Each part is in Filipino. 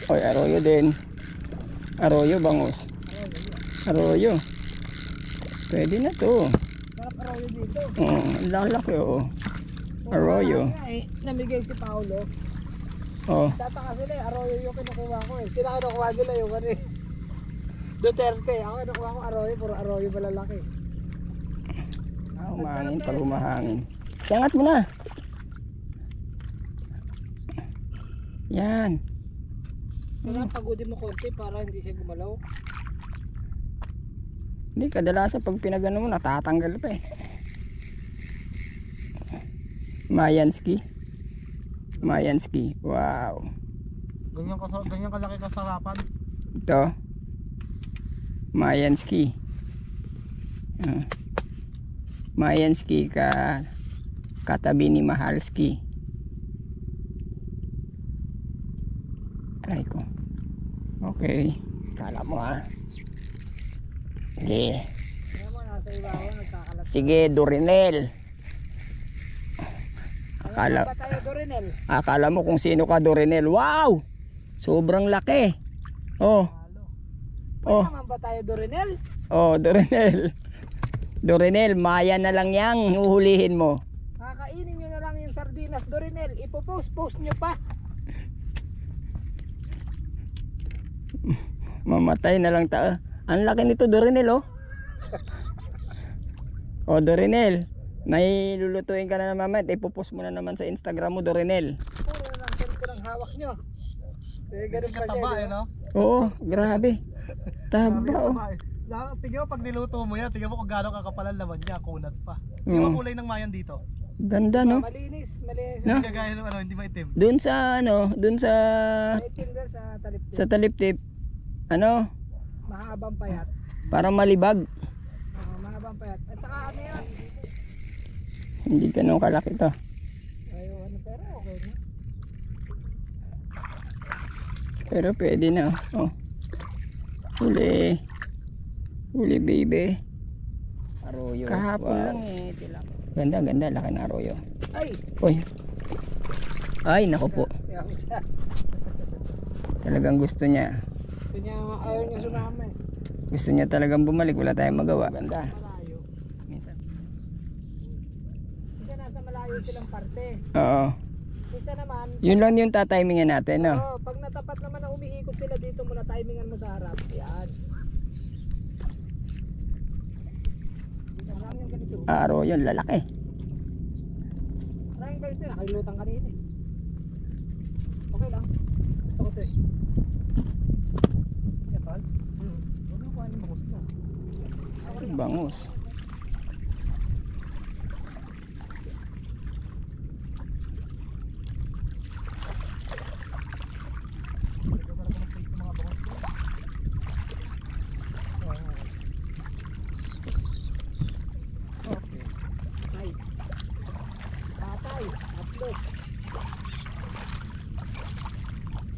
Oy, arroyo din. Arroyo, bangus. Arroyo. Pwede na to. Sarap arroyo dito. Oo, ang lalaki oh. Arroyo. Namigay si Paolo. Oh. Tataka sila arroyo yung kinukuha ko eh. Sila kinukuha nila yung ano eh. Duterte. Ako kinukuha ko arroyo, puro arroyo malalaki. Humahangin, pag humahangin. Siangat mo na. Yan. Kaya pagodin mo konti para hindi siya gumalaw. Hindi, kadalasan pag pinagano mo, natatanggal pa eh. Mayanski. Mayanski. Wow. Ganyan kalaki kasarapan. Ito. Mayanski. Mayanski katabi ni Mahalski. Try ko. Okay. Kala mo ha. Sige. Sige, Dorinel. Akala mo kung sino ka, Dorinel. Wow! Sobrang laki. Oh. Oh. Naman ba tayo, Dorinel? Oh, Dorinel. Dorinel, maya na lang yang uhulihin mo. Kakainin nyo na lang yung sardinas, Dorinel. Ipopost nyo pa. Mamatay na lang ta. Ang laki nito, Dorinel, oh. Oh, Dorinel. May lulutuin ka na naman. Ipopost mo na naman sa Instagram mo, Dorinel. Puro lang ko ng hawak nyo. Ganun pa siya, eh, no? Oo, grabe. Taba, oh. Tingnan mo pag niluto mo yan, tingnan mo kung gano'ng kakapalan laman niya, kunat pa. Tingnan mo kulay ng mayan dito. Ganda, no? Malinis. No? Hindi kagaya ng ano, hindi maitim. Doon sa Maitim doon sa taliptip. sa taliptip. Ano? Mahabang payat. Parang malibag. Mahabang payat. At saka ano yan? Hindi ganun kalaki to. Pero okay na. Pero pwede na, oh. Huli. Huli, baby. Arroyo. Kahapon lang eh. Ganda, laki ng arroyo. Ay! Uy. Ay, naku po. Talagang gusto niya. Ayaw niya sumama eh. Gusto niya talagang bumalik. Wala tayong magawa. Ganda. Malayo. Minsan. Minsan nasa malayo silang parte. Oo. Minsan naman. Yun lang yung tatimingan natin, no? Oo, pag natapat naman na umiikot sila dito muna, timingan mo sa harap. Yan. Maraming yung ganito. Arroyo, lalaki. Maraming ganito. Nakalilutan kanina eh. Okay lang. Gusto ko ito eh. Yan tol? Huwag mo kuhanin bangus na. Bangus.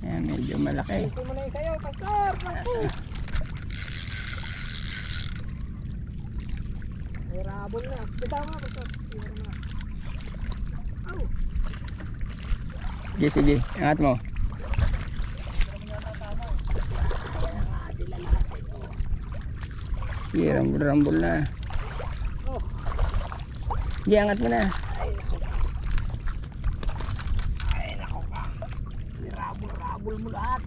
Ayan, medyo malaki. Ayusin mo na yung sayo, Pastor! Naku! May rabol na. Bitaw nga, Pastor. Aw! Sige, sige. Angat mo. Sige, rambol na. Oh! Sige, angat mo na. Rabol mo lahat.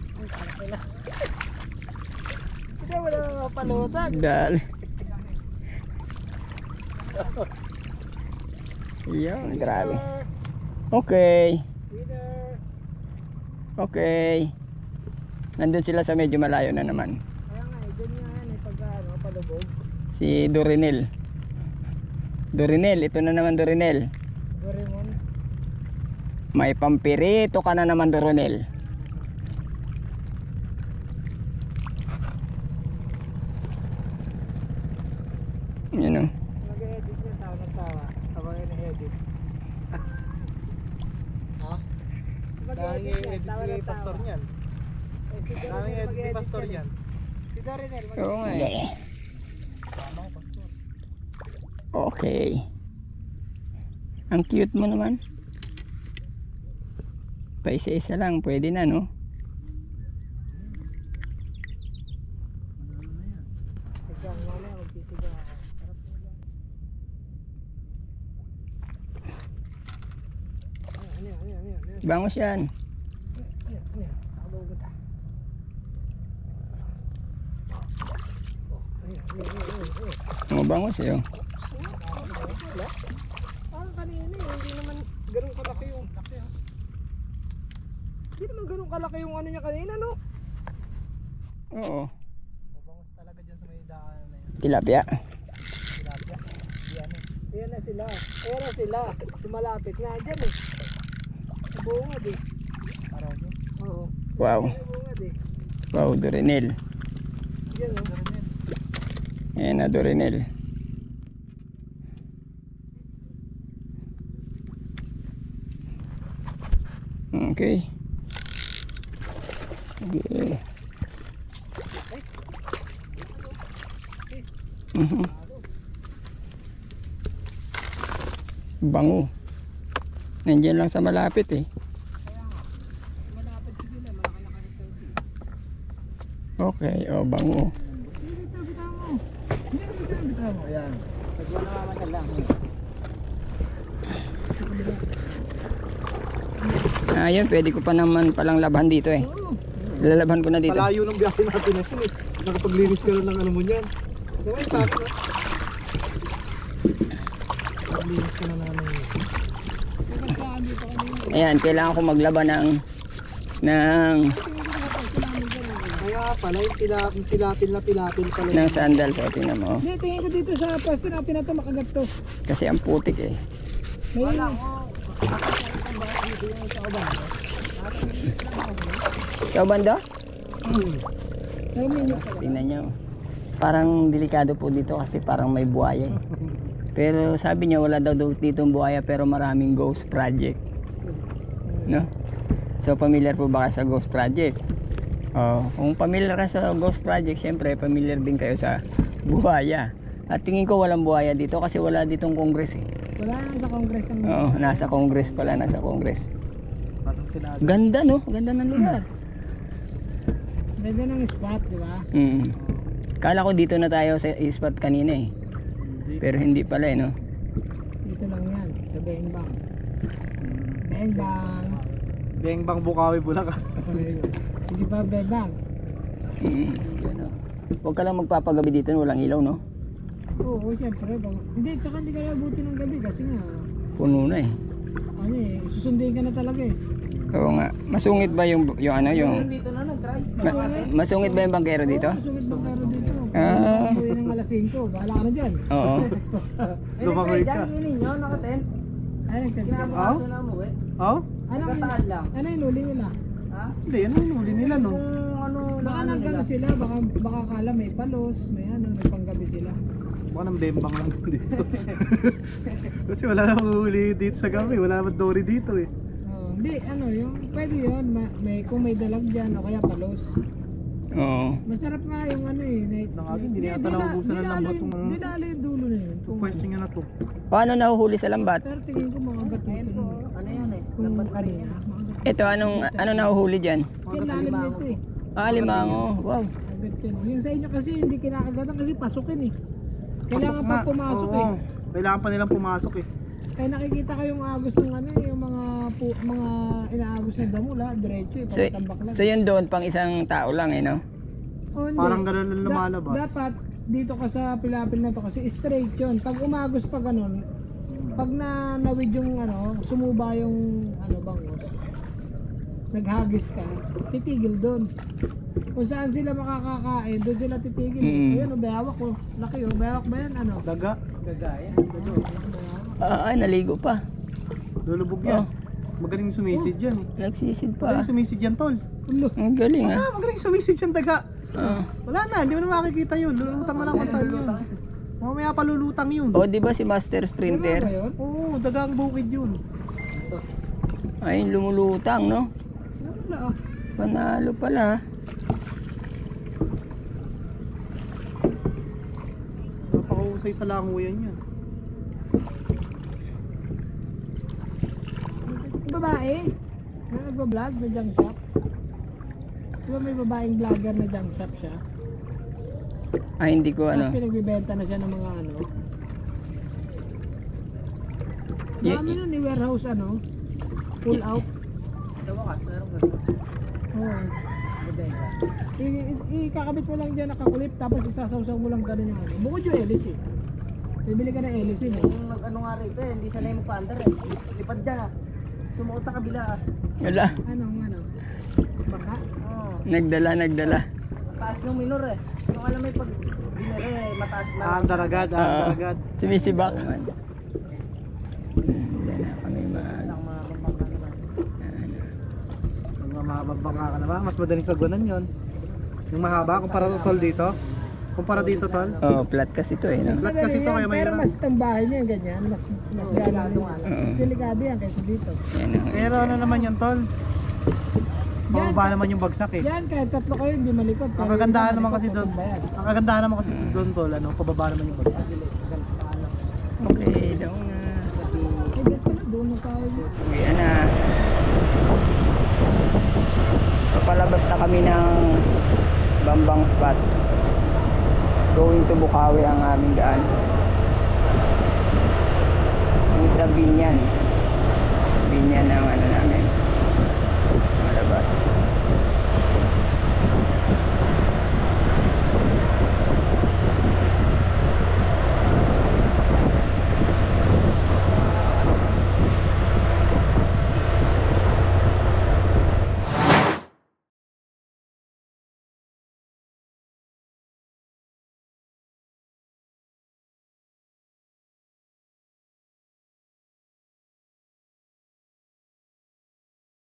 Hindi wala palutan. Dali. Yan, grabe. Okay. Winner. Okay. Nandun sila sa medyo malayo na naman. Kaya nga, doon nga yan eh, pag palubog. Si Dorinel. Dorinel, ito na naman Dorinel. Doraemon. May pampirito ka na naman, Dorinel. Yan o. Mag-edit niya, tawa ng tawa. Habang yun na-edit. Ha? Mag-edit niya, tawa ng tawa. Pastor niyan. Si Daming Doraemon edit ni mag-edit Pastor yan. yan. Si Doraemon Oo nga mag-edit. eh. Tama ko, Pastor. Okay. Ang cute mo naman. Pa isa-isa lang, pwede na, no? Sisigaw ako. Sarap na lang. Ano yan? Bangos yan. Ano yan? Saka ba upunta? Mga bangos eh. Oh. Wala. Parang kanina hindi naman ganun kalaki yung laki ha. Hindi naman ganun kalaki yung ano niya kanina no? Oo. Mabangos talaga dyan sa may daan na yun. Tilapia. Tilapia. Di ano. Ayan na sila. Sumalapit nga dyan eh. Bungad eh. Arroyo. Oo. Wow. Bungad eh. Wow, Dorinel. Yan o. Ayan na, Dorinel. Okay. Okay. Bango. Nandiyan lang sa malapit eh. Malapit sila. Malakalakad ito. Okay, oh bango. Ayan. Nagwala naman ka lang. Ayun, pwede ko pa naman palang labhan dito eh. Lalabhan ko na dito. Malayo ng biyahe natin na yun eh. Nakapaglinis ka lang ng ano mo niyan. Diba yung sabi no? Paglinis ka na namin. Ayan, kailangan ko maglaban ng Kaya pala yung tilapil pala. ng sandals. O, tingnan mo. Hindi, tingin ko dito sa pwesto natin na ito makagat to. Kasi ang putik eh. May Sa banda? may minyo. Tingnan nyo. Parang delikado po dito kasi parang may buhaya eh. Pero sabi niya wala daw dito buhaya pero maraming ghost project. No? So familiar po ba kayo sa ghost project? Oh, kung familiar ka sa ghost project, syempre familiar din kayo sa buhaya. At tingin ko walang buhaya dito kasi wala ditong Congress eh. Wala na sa Congress ang Oo, nasa Congress pala, nasa Congress. Parang sinabi. Ganda no? Ganda ng lugar. ganda ng spot, di ba? Mm. Kala ko dito na tayo sa spot kanina eh. Pero hindi pala eh no? Dito lang yan, sa Bengbang. Bengbang. Bengbang Bukawi Bulacan. Sige pa, Bengbang. Huwag ka lang magpapagabi dito, walang ilaw no? Oo, syempre. Hindi, tsaka hindi ka nabuti ng gabi kasi nga, Puno na eh. ano eh, susundin ka na talaga eh. Oo nga. Masungit ba yung ano yung Dito na nag-try. masungit ba yung bangkero dito? Sungit bang karo dito? Ah. Buhay ng alas 5, bahala ka na dyan. Oo. Lumakoy ka. ninyo, nakaten. Ay, nagtagsa. Oh? na umuwi. Oh? Ano yung huli nila? Hindi, ano yung huli nila no? Baka nagkano sila, baka kala may palos, may ano, may panggabi sila. Baka ng bembang lang dito. Kasi wala namang huli dito sa gabi. Wala namang dory dito eh. Hindi, ano yung, pwede yun, kung may dalag dyan o kaya palos. Oo. Masarap nga yung ano eh. Hindi na yata naubusan ng lambat yung Hindi na yung dulo na yun. Kung question nyo na to. Paano nahuhuli sa lambat? Pero tingin ko mga bato. Ano yan eh? Kung kanina. Ito ano nahuhuli diyan? Kasi lalim nito eh. Ah, limango. Wow. Agad yun. Yung sa inyo kasi hindi kinakagatan kasi pasukin eh. Kailangan pa pumasok eh. Kailangan pa nilang pumasok eh. Kaya nakikita ko yung agos ng ano eh, yung mga inaagos na damula, diretso eh, So, pagtambak lang. so yun doon pang isang tao lang eh no? Oh, hindi. Parang ganun lang lumalabas. Dapat dito ka sa pilapil na to kasi straight yun. Pag umagos pa ganun, pag nawid yung ano, sumuba yung ano bangos, naghagis ka, titigil doon. Kung saan sila makakakain, doon sila titigil. Ayan o, bayawak ko. Laki o, bayawak ba yan? Ano? Daga. Gagaya. Ay, naligo pa. Lulubog yan. Magaling sumisid yan eh. Nagsisid Magaling pa. sumisid yan tol. Ang galing ah. Magaling sumisid yan daga. Ah. Wala na, hindi mo na makikita yun. Lulutang na lang kung saan yun. Mamaya pa lulutang yun. O di ba si Master Ano ba Sprinter? yun? Oo, daga ang bukid yun. Ay, lumulutang no? Wala ah. Panalo pala. Napakahusay sa languyan yan. Babae na nagbablog na junk shop. Di ba may babaeng vlogger na junk shop siya? Hindi ko Tapos ano. pinagbibenta na siya ng mga ano. Y- Dami nun ni warehouse ano. Pull out. Oo. Ikakabit mo lang dyan nakakulip tapos isasawsaw mo lang ganun yung ano. Bukod yung hélice eh. Bibili ka ng hélice no? Yung ano nga rito eh, hindi sanay magpa-under eh. Lipad dyan ah. Sumuot sa kabila ah. Wala. Anong ano? Baka? Oo. Nagdala. Taas ng minor eh. Yung alam mo yung pag binere eh, mataas na. Aandar agad, aandar agad. Sumisibak. Yan na kami Ang mga mabangka naman. Pag mamabangka ka na ba, mas madaling sagunan yon. Yung mahaba, kumpara to tol dito. Kumpara dito tol. Flat kasi ito eh. No? Flat kasi ito kaya Pero mahirap. mas tambahay niya yung ganyan. Mas gano'n yung ano. Mas delikado yan kaysa dito. Yan o. Pero ano naman yun tol? Pababa naman yung bagsak eh. Yan, kahit tatlo kayo hindi malikot. Ang kagandahan naman kasi doon. Tambayan. Ang kagandahan naman kasi doon tol, ano, pababa naman yung bagsak. Okay, doon na. Eh, dito na, doon na tayo. Uwi na. Papalabas na kami ng Bambang spot. Going to Bukawi ang aming daan. Yung sa Binyan. Binyan ang ano namin. Malabas.